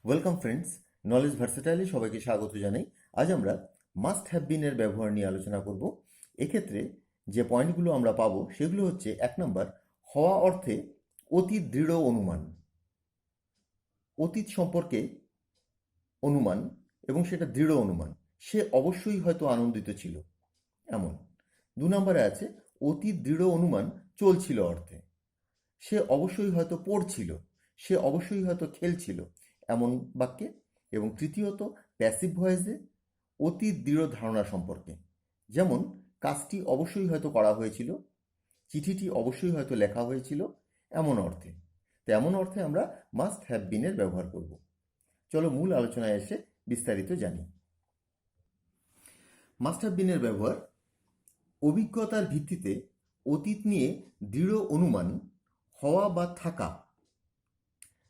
Welcome friends, knowledge ভার্সেটাইলে সবাইকে স্বাগত জানাই। আজ আমরা মাস্ট হ্যাভ বিন এর ব্যবহার নিয়ে আলোচনা করব। এক্ষেত্রে যে পয়েন্টগুলো আমরা পাবো সেগুলো হচ্ছে, 1 নম্বর, হওয়া অর্থে অতি দৃঢ় অনুমান, অতীত সম্পর্কে অনুমান, এবং সেটা দৃঢ় অনুমান। সে অবশ্যই হয়তো আনন্দিত ছিল, এমন। 2 নম্বরে আছে অতি দৃঢ় অনুমান চলছিল অর্থে, সে অবশ্যই হয়তো পড়ছিল, সে অবশ্যই হয়তো খেলছিল, এমন বাক্যে। এবং তৃতীয়ত, প্যাসিভ ভয়েসে অতি দৃঢ় ধারণা সম্পর্কে, যেমন কাজটি অবশ্যই হয়তো করা হয়েছিল, চিঠিটি অবশ্যই হয়তো লেখা হয়েছিল, এমন অর্থে। তো এমন অর্থে আমরা মাস্ট হ্যাভ বিনের ব্যবহার করব। চলো মূল আলোচনায় এসে বিস্তারিত জানি। মাস্ট হ্যাভ বিনের ব্যবহার: অভিজ্ঞতার ভিত্তিতে অতীত নিয়ে দৃঢ় অনুমান, হওয়া বা থাকা।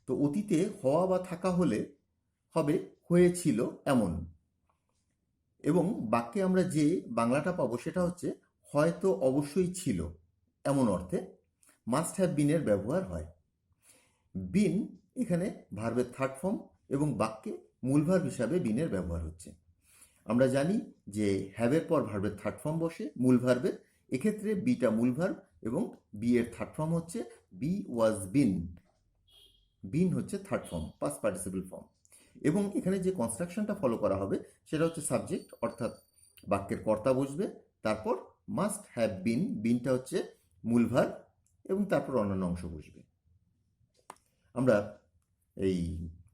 তো অতীতে হওয়া বা থাকা হলে হবে হয়েছিল এমন। এবং বাক্যে আমরা যে বাংলাটা পাবো সেটা হচ্ছে হয়তো অবশ্যই ছিল, এমন অর্থে মাস্ট হ্যাভ বিনের ব্যবহার হয়। বিন এখানে ভার্বের থার্ড ফর্ম এবং বাক্যে মূল ভার্ব হিসাবে বিনের ব্যবহার হচ্ছে। আমরা জানি যে হ্যাভের পর ভার্বের থার্ড ফর্ম বসে মূল ভার্বের। এক্ষেত্রে বিটা মূল ভার্ব এবং বি এর থার্ড ফর্ম হচ্ছে বি ওয়াজ বিন। বিন হচ্ছে third form, past participle form. এবং এখানে যে কনস্ট্রাকশনটা ফলো করা হবে সেটা হচ্ছে সাবজেক্ট, অর্থাৎ বাক্যের কর্তা বসবে, তারপর মাস্ট হ্যাভ বিন, বিনটা হচ্ছে মূল ভার্ব, এবং তারপর অন্যান্য অংশ বসবে। আমরা এই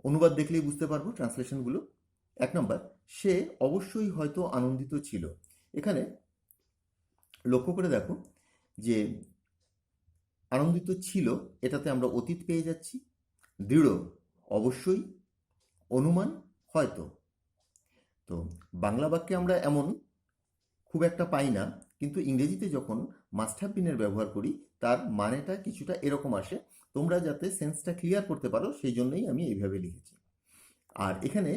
অনুবাদ দেখলেই বুঝতে পারবো ট্রান্সলেশনগুলো। 1 নম্বর, সে অবশ্যই হয়তো আনন্দিত ছিল। এখানে লক্ষ্য করে দেখো যে আনন্দিত ছিল এটাতে আমরা অতীত পেয়ে যাচ্ছি, দৃঢ় অবশ্যই, অনুমান হয়তো। তো বাংলা বাক্যে আমরা এমন খুব একটা পাই না, কিন্তু ইংরেজিতে যখন মাস্ট হ্যাভ বিনের ব্যবহার করি তার মানেটা কিছুটা এরকম আসে। তোমরা যাতে সেন্সটা ক্লিয়ার করতে পারো সেই জন্যই আমি এইভাবে লিখেছি। আর এখানে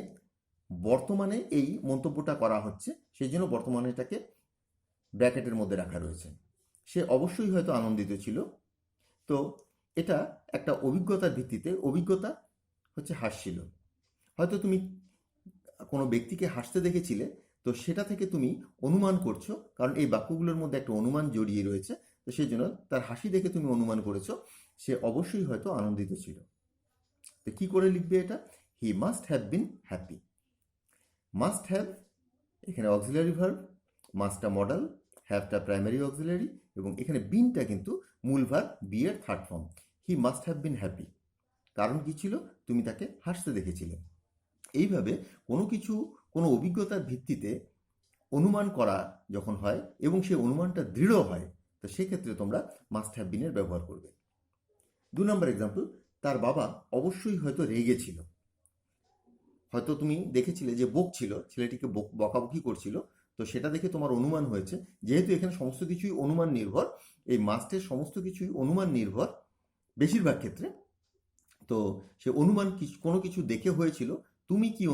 বর্তমানে এই মন্তব্যটা করা হচ্ছে, সেই জন্য বর্তমানেটাকে ব্র্যাকেটের মধ্যে রাখা রয়েছে। সে অবশ্যই হয়তো আনন্দিত ছিল। তো এটা একটা অভিজ্ঞতার ভিত্তিতে, অভিজ্ঞতা হচ্ছে হাসছিল। হয়তো তুমি কোনো ব্যক্তিকে হাসতে দেখেছিলে, তো সেটা থেকে তুমি অনুমান করছো, কারণ এই বাক্যগুলোর মধ্যে একটা অনুমান জড়িয়ে রয়েছে, তো সেই জন্য তার হাসি দেখে তুমি অনুমান করেছো সে অবশ্যই হয়তো আনন্দিত ছিল। তো কি করে লিখবে এটা? He must have been happy. Must have এখানে অক্সিলারি ভার্ব, মাস্টটা মডাল, হ্যাভটা প্রাইমারি অক্সিলারি, এবং এখানে বিনটা কিন্তু মূল ভার্ব, বি এর third form. He must have been happy, কারণ কি ছিল? তুমি তাকে হাসতে দেখেছিলে। এইভাবে কোনো কিছু, কোনো অভিজ্ঞতার ভিত্তিতে অনুমান করা যখন হয় এবং সেই অনুমানটা দৃঢ় হয়, তো সেক্ষেত্রে তোমরা মাস্ট হ্যাভ বিনের ব্যবহার করবে। 2 নম্বর এক্সাম্পল, তার বাবা অবশ্যই হয়তো রেগেছিল। হয়তো তুমি দেখেছিলে যে বকছিল, ছেলেটিকে বকাবকি করছিল, তো সেটা দেখে তোমার অনুমান হয়েছে, যেহেতু এখানে সমস্ত কিছুই অনুমান নির্ভর, এই মাস্টের সমস্ত কিছুই অনুমান নির্ভর বেশিরভাগ ক্ষেত্রে। তো সে অনুমান কোনো কিছু দেখে হয়েছিল, তুমি কি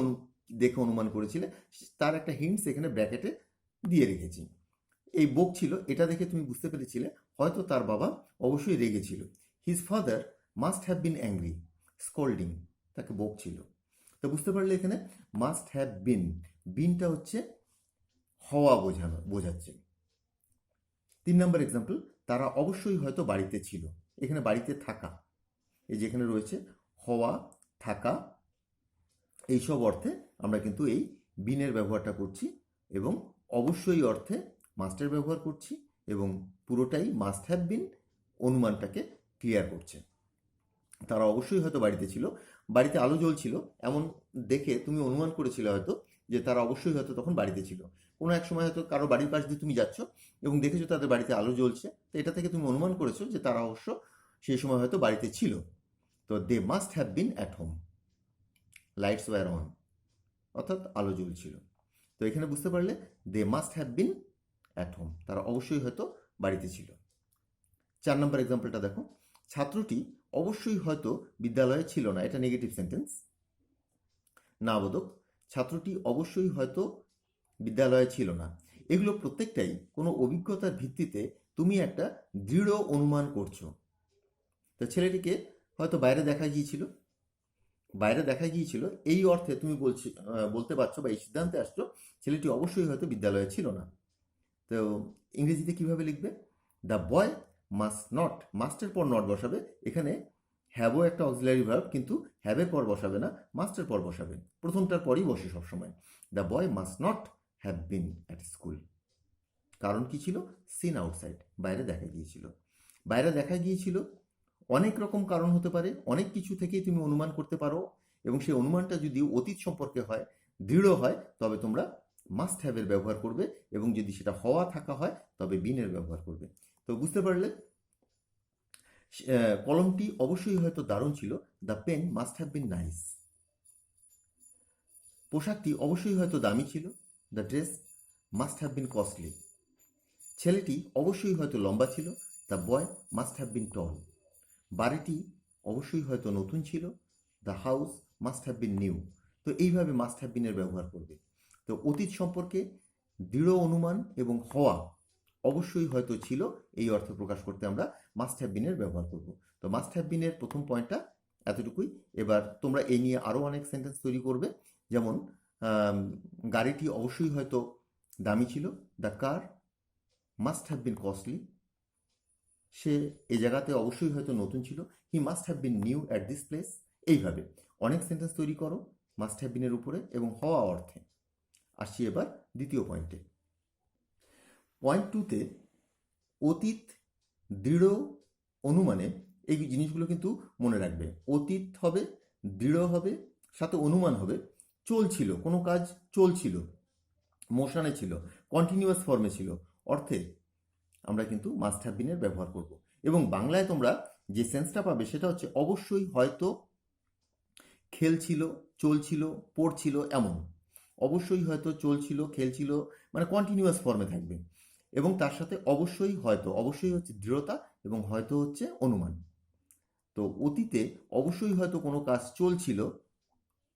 দেখে অনুমান করেছিলে তার একটা হিন্টস এখানে ব্র্যাকেটে দিয়ে রেখেছি। এই বক ছিল, এটা দেখে তুমি বুঝতে পেরেছিলে হয়তো তার বাবা অবশ্যই রেগেছিল। His father must have been angry, scolding, তাকে বকছিল। তো বুঝতে পারলে এখানে মাস্ট হ্যাভ বিন, বিনটা হচ্ছে হওয়া বোঝাচ্ছে। 3 নম্বর এক্সাম্পল, তারা অবশ্যই হয়তো বাড়িতে ছিল। এখানে বাড়িতে থাকা, এই যেখানে রয়েছে হওয়া, থাকা, এইসব অর্থে আমরা কিন্তু এই বিনের ব্যবহারটা করছি, এবং অবশ্যই অর্থে মাস্টের ব্যবহার করছি, এবং পুরোটাই মাস্ট হ্যাভ বিন অনুমানটাকে ক্লিয়ার করছে। তারা অবশ্যই হয়তো বাড়িতে ছিল, বাড়িতে আলো জ্বলছিল, এমন দেখে তুমি অনুমান করেছিলে হয়তো যে তারা অবশ্যই হয়তো তখন বাড়িতে ছিল। কোনো এক সময় হয়তো কারো বাড়ির পাশ দিয়ে তুমি যাচ্ছ এবং দেখেছো তাদের বাড়িতে আলো জ্বলছে, তো এটা থেকে তুমি অনুমান করেছো যে তারা অবশ্য সেই সময় হয়তো বাড়িতে ছিল। তো they must have been at home, lights were on, অর্থাৎ আলো জ্বলছিল। তো এখানে বুঝতে পারলে they must have been at home, তারা অবশ্যই হয়তো বাড়িতে ছিল। 4 নম্বর এক্সাম্পলটা দেখো, ছাত্রটি অবশ্যই হয়তো বিদ্যালয়ে ছিল না, এটা নেগেটিভ সেন্টেন্স, না বোধক। ছাত্রটি অবশ্যই হয়তো বিদ্যালয়ে ছিল না, এগুলো প্রত্যেকটাই কোনো অভিজ্ঞতার ভিত্তিতে তুমি একটা দৃঢ় অনুমান করছো। তো ছেলেটিকে হয়তো বাইরে দেখা গিয়েছিল, বাইরে দেখা গিয়েছিল, এই অর্থে তুমি বলতে পারছো বা এই সিদ্ধান্তে আসছো ছেলেটি অবশ্যই হয়তো বিদ্যালয়ে ছিল না। তো ইংরেজিতে কিভাবে লিখবে? দ্য বয় মাস্ট নট, মাস্টের পর নট বসাবে। এখানে হ্যাভও একটা অক্সিলারি ভার্ব, কিন্তু হ্যাভের পর বসাবে না, মাস্টের পর বসাবে। প্রথমটার পরই বসে সবসময়। The boy must not have been at school. কারণ কি ছিল? সিন আউটসাইড, বাইরে দেখা গিয়েছিল। বাইরে দেখা গিয়েছিল অনেক রকম কারণ হতে পারে, অনেক কিছু থেকেই তুমি অনুমান করতে পারো, এবং সেই অনুমানটা যদি অতীত সম্পর্কে হয়, দৃঢ় হয়, তবে তোমরা মাস্ট হ্যাভের ব্যবহার করবে, এবং যদি সেটা হওয়া থাকা হয় তবে বিনের ব্যবহার করবে। তো বুঝতে পারলে কলমটি অবশ্যই হয়তো দারুণ ছিল, the pen must have been nice. পোশাকটি অবশ্যই হয়তো দামি ছিল, the dress must have been costly. ছেলেটি অবশ্যই হয়তো লম্বা ছিল, the boy must have been tall. বাড়িটি অবশ্যই হয়তো নতুন ছিল, the house must have been new. তো এইভাবে মাস্ট হ্যাভ বিনের ব্যবহার করবে। তো অতীত সম্পর্কে দৃঢ় অনুমান এবং হওয়া অবশ্যই হয়তো ছিল, এই অর্থ প্রকাশ করতে আমরা মাস্ট হ্যাভ বিনের ব্যবহার করব। তো মাস্ট হ্যাভ বিনের প্রথম পয়েন্টটা এতটুকুই। এবার তোমরা এই নিয়ে আরও অনেক সেন্টেন্স তৈরি করবে। যেমন গাড়িটি অবশ্যই হয়তো দামি ছিল, the car must have been costly. সে এই জায়গাতে অবশ্যই হয়তো নতুন ছিল, he must have been new at this place. এইভাবে অনেক সেন্টেন্স তৈরি করো মাস্ট হ্যাভ বিনের উপরে এবং হওয়া অর্থে। আসছি এবার দ্বিতীয় পয়েন্টে। পয়েন্ট 2তে অতীত দৃঢ় অনুমানে এই জিনিসগুলো কিন্তু মনে রাখবে। অতীত হবে, দৃঢ় হবে, সাথে অনুমান হবে। চলছিল, কোনো কাজ চলছিল, মোশনে ছিল, কন্টিনিউয়াস ফর্মে ছিল অর্থে আমরা কিন্তু মাস্ট হ্যাভ বিনের ব্যবহার করব। এবং বাংলায় তোমরা যে সেন্সটা পাবে সেটা হচ্ছে অবশ্যই হয়তো, খেলছিল, চলছিল, পড়ছিল, এমন। অবশ্যই হয়তো, চলছিল, খেলছিল, মানে কন্টিনিউয়াস ফর্মে থাকবে। এবং তার সাথে অবশ্যই হয়তো, অবশ্যই হচ্ছে দৃঢ়তা এবং হয়তো হচ্ছে অনুমান। তো অতীতে অবশ্যই হয়তো কোনো কাজ চলছিল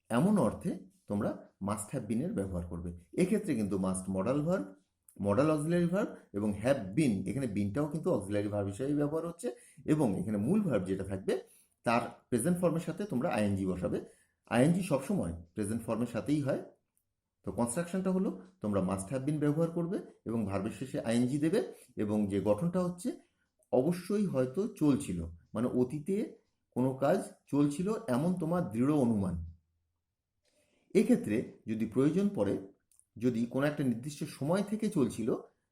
এমন অর্থে তোমরা মাস্ট হ্যাভ বিনের ব্যবহার করবে। এক্ষেত্রে কিন্তু must modal verb, modal auxiliary verb এবং হ্যাভ বিন, এখানে বিনটাও কিন্তু অক্সিলারি ভার্ব হিসেবে ব্যবহার হচ্ছে। এবং এখানে মূল ভার্ব যেটা থাকবে তার প্রেজেন্ট ফর্মের সাথে তোমরা আইএনজি বসাবে। আইএনজি সবসময় প্রেজেন্ট ফর্মের সাথেই হয়। তো কনস্ট্রাকশনটা হলো তোমরা মাস্ট হ্যাভ বিন ব্যবহার করবে এবং ভার্বের শেষে আইএনজি দেবে, এবং যে গঠনটা হচ্ছে অবশ্যই হয়তো চলছিল, মানে অতীতে কোনো কাজ চলছিল এমন তোমার দৃঢ় অনুমান। এক্ষেত্রে যদি প্রয়োজন পড়ে, যদি কোনো একটা নির্দিষ্ট সময় থেকে চলছিল,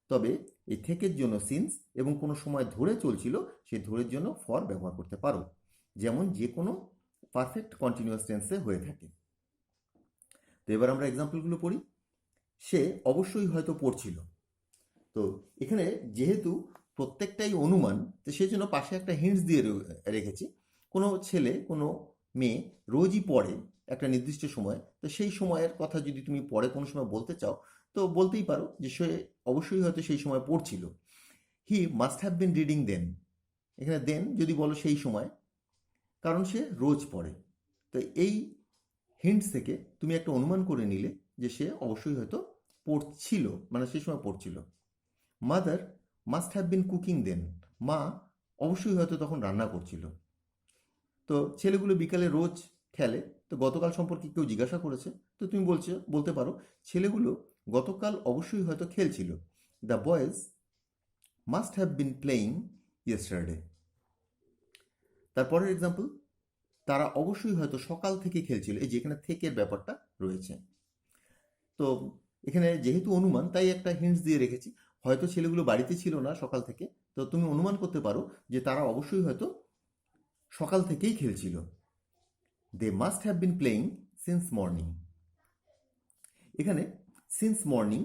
তবে এই থেকের জন্য সিন্স, এবং কোনো সময় ধরে চলছিল সেই ধরের জন্য ফর ব্যবহার করতে পারো, যেমন যে কোনো পারফেক্ট কন্টিনিউয়াস টেন্সে হয়ে থাকে। তো এবার আমরা এক্সাম্পলগুলো পড়ি। সে অবশ্যই হয়তো পড়ছিল। তো এখানে যেহেতু প্রত্যেকটাই অনুমান, তো সেই জন্য পাশে একটা হিন্টস দিয়ে রেখেছি। কোনো ছেলে, কোনো মেয়ে রোজই পড়ে একটা নির্দিষ্ট সময়, তো সেই সময়ের কথা যদি তুমি পরে কোনো সময় বলতে চাও, তো বলতেই পারো যে সে অবশ্যই হয়তো সেই সময় পড়ছিল। He must have been reading then. এখানে দেন যদি বলো সেই সময়, কারণ সে রোজ পড়ে। তো এই হিন্টস থেকে তুমি একটা অনুমান করে নিলে যে সে অবশ্যই হয়তো পড়ছিল, মানে সেই সময় পড়ছিল। Mother must have been cooking then. মা অবশ্যই হয়তো তখন রান্না করছিল। তো ছেলেগুলো বিকালে রোজ খেলে, তো গতকাল সম্পর্কে কেউ জিজ্ঞাসা করেছে, তো তুমি বলতে পারো ছেলেগুলো গতকাল অবশ্যই হয়তো খেলছিল। The boys must have been playing yesterday. তারপরের এক্সাম্পল, তারা অবশ্যই হয়তো সকাল থেকে খেলছিল। এই যেখানে থেকের ব্যাপারটা রয়েছে। তো এখানে যেহেতু অনুমান, তাই একটা হিন্টস দিয়ে রেখেছি। হয়তো ছেলেগুলো বাড়িতে ছিল না সকাল থেকে, তো তুমি অনুমান করতে পারো যে তারা অবশ্যই হয়তো সকাল থেকেই খেলছিল। They must have been playing since morning. এখানে সিন্স মর্নিং,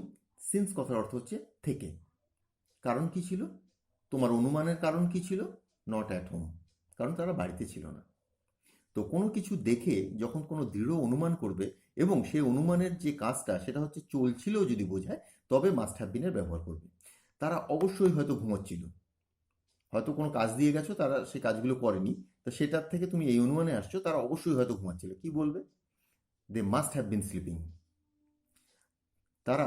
সিন্স কথার অর্থ হচ্ছে থেকে। কারণ কি ছিল? তোমার অনুমানের কারণ কি ছিল? নট অ্যাট হোম, কারণ তারা বাড়িতে ছিল না। তো কোনো কিছু দেখে যখন কোনো দৃঢ় অনুমান করবে এবং সেই অনুমানের যে কাজটা সেটা হচ্ছে চলছিলও যদি বোঝায়, তবে মাস্ট হ্যাভ বিনের ব্যবহার করবে। তারা অবশ্যই হয়তো ঘুমোচ্ছিল। হয়তো কোনো কাজ দিয়ে গেছো, তারা সেই কাজগুলো করেনি, তো সেটার থেকে তুমি এই অনুমানে আসছো তারা অবশ্যই হয়তো ঘুমাচ্ছিল। কি বলবে? They must have been sleeping. তারা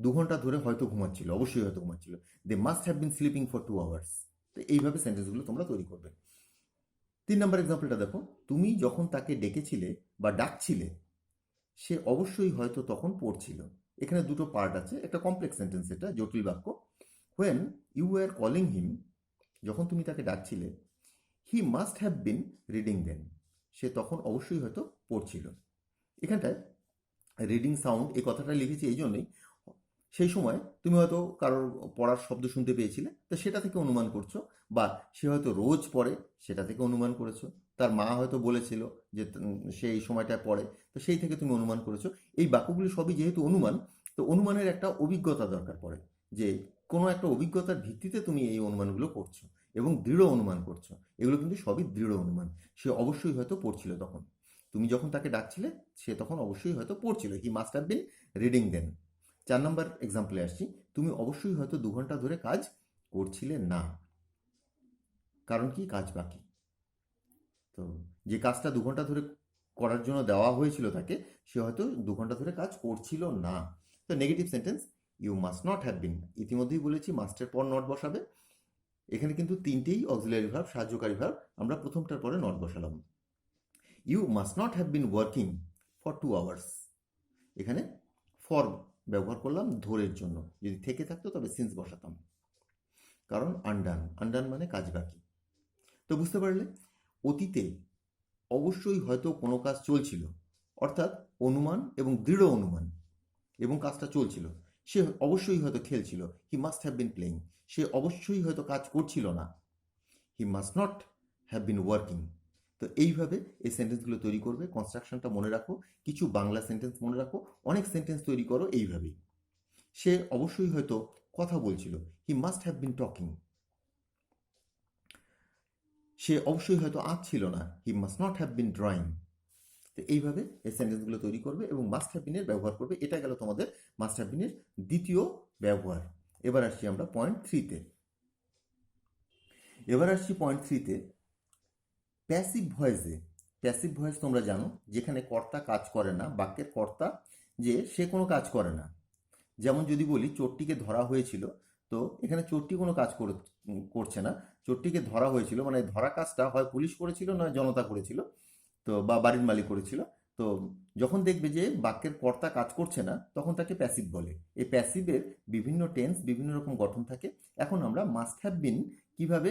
2 ঘন্টা ধরে হয়তো ঘুমাচ্ছিল, অবশ্যই হয়তো ঘুমাচ্ছিল। They must have been sleeping for 2 hours. তো এইভাবে সেন্টেন্সগুলো তোমরা তৈরি করবে। 3 নম্বর এক্সাম্পলটা দেখো, তুমি যখন তাকে ডেকেছিলে বা ডাকছিলে সে অবশ্যই হয়তো তখন পড়ছিল। এখানে দুটো পার্ট আছে, একটা কমপ্লেক্স সেন্টেন্স, এটা জটিল বাক্য। When you were calling him, যখন তুমি তাকে ডাকছিলে, he must have been reading then, সে তখন অবশ্যই হয়তো পড়ছিল। এখানটায় রিডিং সাউন্ড এই কথাটা লিখেছি এই জন্যই, সেই সময় তুমি হয়তো কারোর পড়ার শব্দ শুনতে পেয়েছিলে, তো সেটা থেকে অনুমান করছো, বা সে হয়তো রোজ পড়ে সেটা থেকে অনুমান করেছো, তার মা হয়তো বলেছিল যে সে এই সময়টায় পড়ে, তো সেই থেকে তুমি অনুমান করেছো। এই বাক্যগুলি সবই যেহেতু অনুমান, তো অনুমানের একটা অভিজ্ঞতা দরকার পড়ে, যে কোনো একটা অভিজ্ঞতার ভিত্তিতে তুমি এই অনুমানগুলো করছো এবং দৃঢ় অনুমান করছো। এগুলো কিন্তু সবই দৃঢ় অনুমান। সে অবশ্যই হয়তো পড়ছিল তখন, তুমি যখন তাকে ডাকছিলে সে তখন অবশ্যই হয়তো পড়ছিল, he must have been reading then. 4 number এক্সাম্পলে আসছি, তুমি অবশ্যই হয়তো 2 ঘন্টা ধরে কাজ করছিলে না, কারণ কি, কাজ বাকি। তো যে কাজটা 2 ঘন্টা ধরে করার জন্য দেওয়া হয়েছিল তাকে, সে হয়তো 2 ঘন্টা ধরে কাজ করছিল না। তো negative sentence, you must not have been, ইতিমধ্যেই বলেছি মাস্টের পর নট বসাবে। এখানে কিন্তু তিনটেই অক্সিলারি ভার্ব, সাহায্যকারী ভার্ব, আমরা প্রথমটার পরে নট বসালাম। You must not have been working for 2 hours, এখানে ফর ব্যবহার করলাম ধরের জন্য, যদি থেকে থাকতো তবে সিন্স বসাতাম, কারণ আনডান, আনডান মানে কাজ বাকি। তো বুঝতে পারলে, অতীতে অবশ্যই হয়তো কোনো কাজ চলছিল, অর্থাৎ অনুমান এবং দৃঢ় অনুমান, এবং কাজটা চলছিল। সে অবশ্যই হয়তো খেলছিল, he must have been playing. সে অবশ্যই হয়তো কাজ করছিল না, he must not have been working. তো এইভাবে এই সেন্টেন্সগুলো তৈরি করবে। কনস্ট্রাকশনটা মনে রাখো, কিছু বাংলা সেন্টেন্স মনে রাখো, অনেক সেন্টেন্স তৈরি করো এইভাবেই। সে অবশ্যই হয়তো কথা বলছিল, he must have been talking. সে অবশ্যই হয়তো আঁকছিল না, he must not have been drawing. তো এইভাবে এই সেন্টেন্সগুলো তৈরি করবে এবং মাস্ট হ্যাভ বিনের ব্যবহার করবে। এটা গেল তোমাদের মাস্ট হ্যাভ বিনের দ্বিতীয় ব্যবহার। এবার আসছি আমরা পয়েন্ট 3-তে। প্যাসিভ ভয়েসে। প্যাসিভ ভয়েস তোমরা জানো, যেখানে কর্তা কাজ করে না, বাক্যের কর্তা যে সে কোনো কাজ করে না। যেমন যদি বলি চোরটিকে ধরা হয়েছিল, তো এখানে চোরটি কোনো কাজ করছে না, চোরটিকে ধরা হয়েছিল, মানে ধরা কাজটা হয় পুলিশ করেছিল নয় জনতা করেছিল, তো বা বাড়ির মালিক করেছিল। তো যখন দেখবে যে বাক্যের কর্তা কাজ করছে না, তখন তাকে প্যাসিভ বলে। এই প্যাসিভের বিভিন্ন টেন্স, বিভিন্ন রকম গঠন থাকে। এখন আমরা মাস্ট হ্যাভ বিন কিভাবে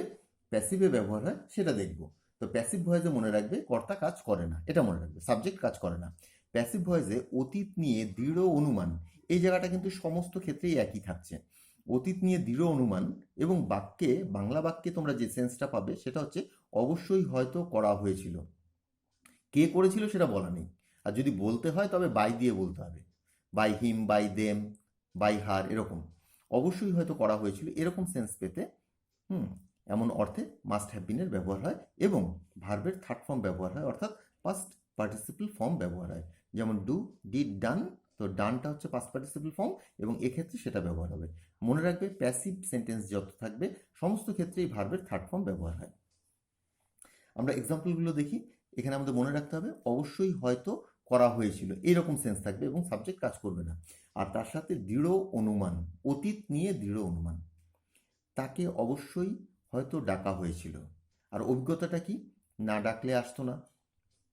প্যাসিভে ব্যবহার হয় সেটা দেখব। তো প্যাসিভ ভয়েসে মনে রাখবে কর্তা কাজ করে না, এটা মনে রাখবে, সাবজেক্ট কাজ করে না। প্যাসিভ ভয়েসে অতীত নিয়ে দৃঢ় অনুমান, এই জায়গাটা কিন্তু সমস্ত ক্ষেত্রেই একই থাকছে। অতীত নিয়ে দৃঢ় অনুমান, এবং বাক্যে, বাংলা বাক্যে তোমরা যে সেন্সটা পাবে সেটা হচ্ছে অবশ্যই হয়তো করা হয়েছিল। কে করেছিল সেটা বলা নেই, আর যদি বলতে হয় তবে বাই দিয়ে বলতে হবে, by him, by them, by her, এরকম। অবশ্যই হয়তো করা হয়েছিল এরকম সেন্স পেতে এমন অর্থে মাস্ট হ্যাভ বিনের ব্যবহার হয়, এবং ভার্বের থার্ড ফর্ম ব্যবহার হয়, অর্থাৎ পাস্ট পার্টিসিপল ফর্ম ব্যবহার হয়। যেমন ডু, ডিড, ডান, তো ডানটা হচ্ছে পাস্ট পার্টিসিপল ফর্ম, এবং এক্ষেত্রে সেটা ব্যবহার হবে। মনে রাখবে প্যাসিভ সেন্টেন্স যত থাকবে সমস্ত ক্ষেত্রেই ভার্বের থার্ড ফর্ম ব্যবহার হয়। আমরা এক্সাম্পলগুলো দেখি। এখানে আমাদের মনে রাখতে হবে অবশ্যই হয়তো করা হয়েছিল, এইরকম সেন্স থাকবে এবং সাবজেক্ট কাজ করবে না। আর তার সাথে দৃঢ় অনুমান, অতীত নিয়ে দৃঢ় অনুমান। তাকে অবশ্যই হয়তো ডাকা হয়েছিল, আর অভিজ্ঞতাটা কি, না ডাকলে আসতো না।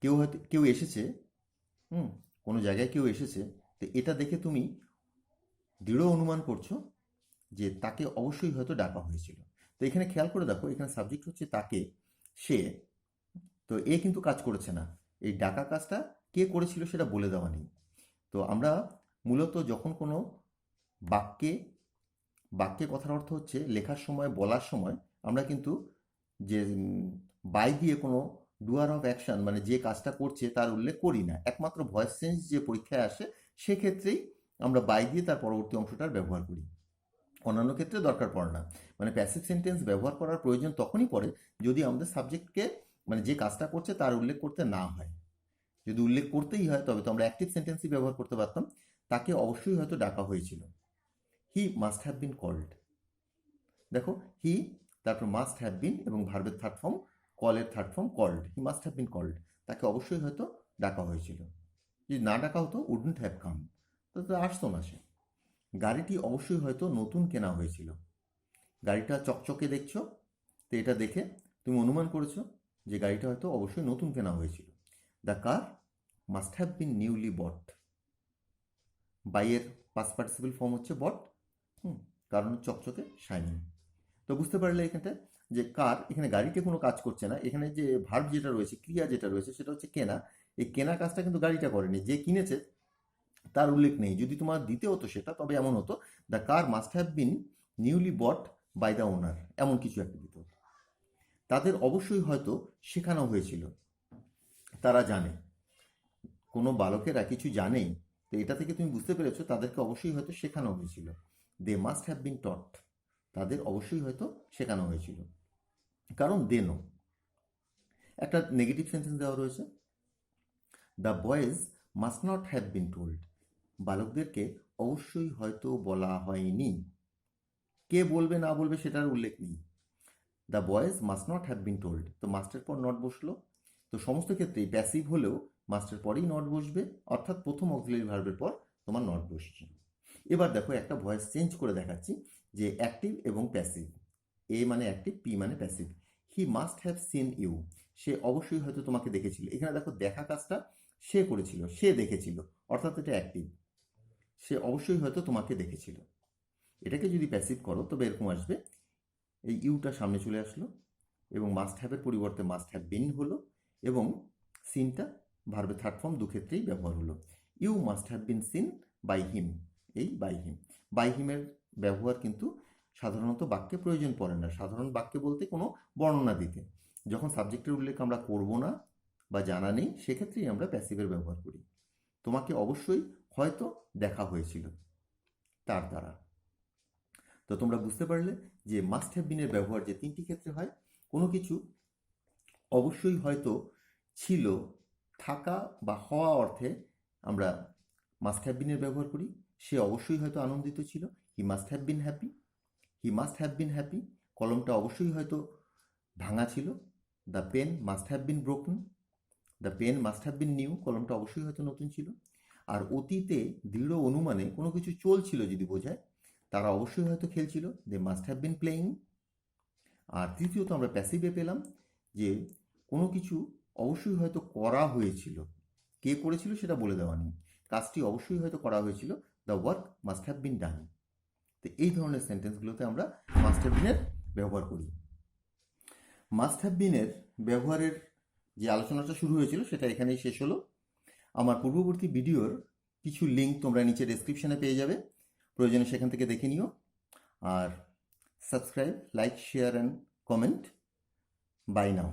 কেউ হয়তো, কেউ এসেছে, কোনো জায়গায় কেউ এসেছে, তো এটা দেখে তুমি দৃঢ় অনুমান করছো যে তাকে অবশ্যই হয়তো ডাকা হয়েছিল। তো এখানে খেয়াল করে দেখো, এখানে সাবজেক্ট হচ্ছে তাকে, সে, তো এ কিন্তু কাজ করেছে না, এই ডাকা কাজটা কে করেছিল সেটা বলে দেওয়া নেই। তো আমরা মূলত যখন কোনো বাক্যে, বাক্যে কথার অর্থ হচ্ছে লেখার সময়, বলার সময় আমরা কিন্তু যে বাই দিয়ে কোনো ডুয়ার অফ অ্যাকশন, মানে যে কাজটা করছে তার উল্লেখ করি না। একমাত্র ভয়েস চেঞ্জ যে পরীক্ষায় আসে সেক্ষেত্রেই আমরা বাই দিয়ে তার পরবর্তী অংশটার ব্যবহার করি, অন্যান্য ক্ষেত্রে দরকার পড়ে না। মানে প্যাসিভ সেন্টেন্স ব্যবহার করার প্রয়োজন তখনই পড়ে যদি আমাদের সাবজেক্টকে, মানে যে কাজটা করছে তার উল্লেখ করতে না হয়। যদি উল্লেখ করতেই হয় তবে তো আমরা অ্যাক্টিভ সেন্টেন্সই ব্যবহার করতে পারতাম। তাকে অবশ্যই হয়তো ডাকা হয়েছিল, he must have been called. দেখো, হি, তারপর মাস্ট হ্যাভ বিন, এবং ভার্বের থার্ড ফর্ম, কলের third form called, he must have been called. তাকে অবশ্যই হয়তো ডাকা হয়েছিল, যদি না ডাকা হতো উডন্ট হ্যাভ কাম, তো আসতো না সে। গাড়িটি অবশ্যই হয়তো নতুন কেনা হয়েছিল। গাড়িটা চকচকে দেখছো, তো এটা দেখে তুমি অনুমান করেছো যে গাড়িটা হয়তো অবশ্যই নতুন কেনা হয়েছিল। The car must have been newly bought. বাইয়ের পাস্ট পার্টিসিপল ফর্ম হচ্ছে বট, কারণ চকচকে শাইনিং। তো বুঝতে পারলে এখানটা যে কার, এখানে গাড়িতে কোনো কাজ করছে না, এখানে যে ভার্ব যেটা রয়েছে, ক্রিয়া যেটা রয়েছে সেটা হচ্ছে কেনা। এই কেনা কাজটা কিন্তু গাড়িটা করেনি, যে কিনেছে তার উল্লেখ নেই। যদি তোমার দিতে হতো সেটা, তবে এমন হতো the car must have been newly bought by the owner, এমন কিছু একটা দিত। তাদের অবশ্যই হয়তো শেখানো হয়েছিল, তারা জানে। কোনো বালকেরা কিছু জানেই, তো এটা থেকে তুমি বুঝতে পেরেছো তাদেরকে অবশ্যই হয়তো শেখানো হয়েছিল। দে মাস্ট হ্যাভ বিন টট, তাদের অবশ্যই হয়তো শেখানো হয়েছিল, কারণ দে নো। একটা নেগেটিভ সেন্টেন্স দেওয়া রয়েছে, the boys must not have been told, বালকদেরকে অবশ্যই হয়তো বলা হয়নি। কে বলবে না বলবে সেটার উল্লেখ নেই। The boys must not have been told, তো মাস্টের পর নট বসলো। তো সমস্ত ক্ষেত্রেই প্যাসিভ হলেও মাস্টের পরেই নট বসবে, অর্থাৎ প্রথম অক্সিলারি ভার্বের পর তোমার নট বসছে। এবার দেখো একটা ভয়েস চেঞ্জ করে দেখাচ্ছি, যে অ্যাক্টিভ এবং প্যাসিভ। এ মানে অ্যাক্টিভ, পি মানে passive. He must have seen you, সে অবশ্যই হয়তো তোমাকে দেখেছিল। এখানে দেখো দেখা কাজটা সে করেছিল, সে দেখেছিল, অর্থাৎ এটা অ্যাক্টিভ। সে অবশ্যই হয়তো তোমাকে দেখেছিল। এটাকে যদি প্যাসিভ করো তবে এরকম আসবে, এই ইউটা সামনে চলে আসলো এবং মাস্ট হ্যাভের পরিবর্তে মাস্ট হ্যাভ বিন হলো, এবং সিনটা ভার্বের থার্ড ফর্ম দুক্ষেত্রেই ব্যবহার হলো। You must have been seen by him, এই বাই হিম। বাই হিমের ব্যবহার কিন্তু সাধারণত বাক্যে প্রয়োজন পড়ে না। সাধারণ বাক্যে বলতে কোনো বর্ণনা দিতে, যখন সাবজেক্টের উল্লেখ আমরা করব না বা জানা নেই, সেক্ষেত্রেই আমরা প্যাসিভের ব্যবহার করি। তোমাকে অবশ্যই হয়তো দেখা হয়েছিল তার দ্বারা। তো তোমরা বুঝতে পারলে যে মাস্ট হ্যাভ বিনের ব্যবহার যে তিনটি ক্ষেত্রে হয়। কোনো কিছু অবশ্যই হয়তো ছিল, থাকা বা হওয়া অর্থে আমরা মাস্ট হ্যাভ বিনের ব্যবহার করি। সে অবশ্যই হয়তো আনন্দিত ছিল, he must have been happy. He must have been happy, কলমটা অবশ্যই হয়তো ভাঙা ছিল। The pen must have been broken, the pen must have been new, কলমটা অবশ্যই হয়তো নতুন ছিল। আর অতীতে দৃঢ় অনুমানে কোনো কিছু চলছিল যদি বোঝায়, তারা অবশ্যই হয়তো খেলছিল, they must have been playing. আর তৃতীয়ত আমরা প্যাসিভে পেলাম যে কোনো কিছু অবশ্যই হয়তো করা হয়েছিল, কে করেছিল সেটা বলে দেওয়া নেই, কাজটি অবশ্যই হয়তো করা হয়েছিল, the work must have been done. তো এই ধরনের সেন্টেন্সগুলোতে আমরা মাস্ট হ্যাভ বিনের ব্যবহার করি। মাস্ট হ্যাভ বিনের ব্যবহারের যে আলোচনাটা শুরু হয়েছিল সেটা এখানেই শেষ হলো। আমার পূর্ববর্তী ভিডিওর কিছু লিঙ্ক তোমরা নিচে ডেসক্রিপশনে পেয়ে যাবে, প্রয়োজনে সেখান থেকে দেখে নিও। আর subscribe, like, share and comment. Bye now.